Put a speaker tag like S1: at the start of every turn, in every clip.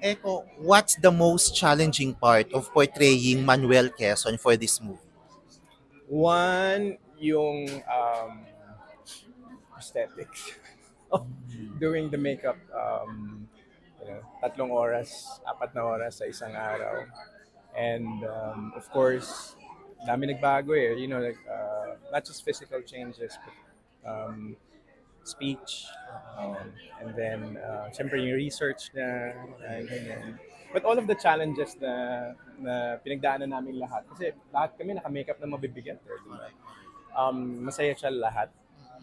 S1: Eko, what's the most challenging part of portraying Manuel Quezon for this movie?
S2: One, yung aesthetics of doing the makeup. Tatlong oras, 4 na oras sa isang araw. And of course, dami nagbago eh. Not just physical changes, but um, speech. And then, syempre yung research na, ganyan. But all of the challenges na pinagdaanan namin lahat. Kasi lahat kami naka-makeup na mabibigat. Eh, di ba? Masaya siya lahat.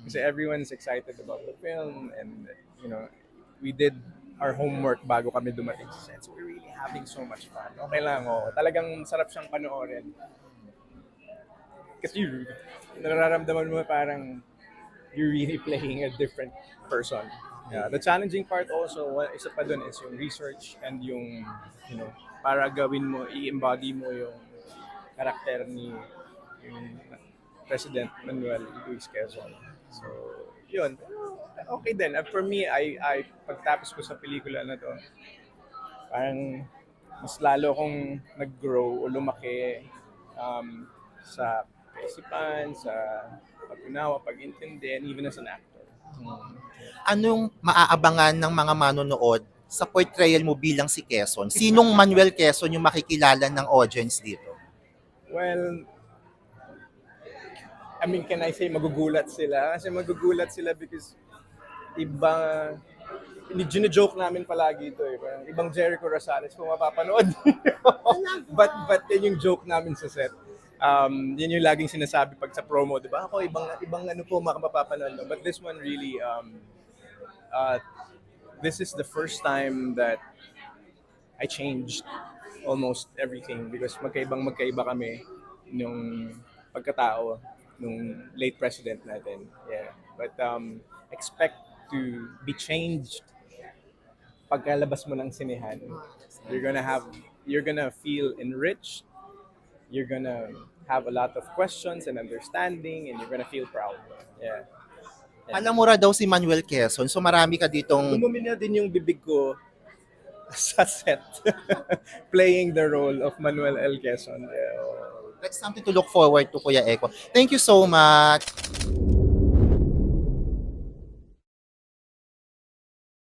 S2: Kasi everyone's excited about the film and we did our homework bago kami dumating sa set. So we're really having so much fun. Okay lang, oh. Talagang sarap siyang panoorin. Kasi nararamdaman mo parang you're really playing a different person. Yeah, the challenging part also, isa pa dun is yung research and para gawin mo, i-embody mo yung karakter ni yung President Manuel Luis Quezon. So, yun. Okay din. For me, I pagtapos ko sa pelikula na to, parang mas lalo akong nag-grow o lumaki sa kaisipan, sa pag-unawa, pag-intindi, and even as an actor.
S1: Anong maaabangan ng mga manonood sa portrayal mo bilang si Quezon? Sinong Manuel Quezon yung makikilala ng audience dito?
S2: Well, I mean, can I say magugulat sila? Kasi magugulat sila because iba, joke namin palagi ito eh. Parang ibang Jericho Rosales kung mapapanood. but yun yung joke namin sa set. Yun yung laging sinasabi pag sa promo, di ba? Ako, ibang ano po mapapanood. No? But this one really, this is the first time that I changed almost everything because magkaiba kami nung pagkatao nung late president natin. Yeah. But expect to be changed pagkalabas mo ng sinehan. You're gonna feel enriched. You're gonna have a lot of questions and understanding and you're gonna feel proud. Yeah.
S1: Alam mo ra daw si Manuel Quezon, so marami ka ditong
S2: Dumumi na din yung bibig ko sa set playing the role of Manuel L. Quezon. Yeah.
S1: that's something to look forward to, Kuya Eko. Thank you so much.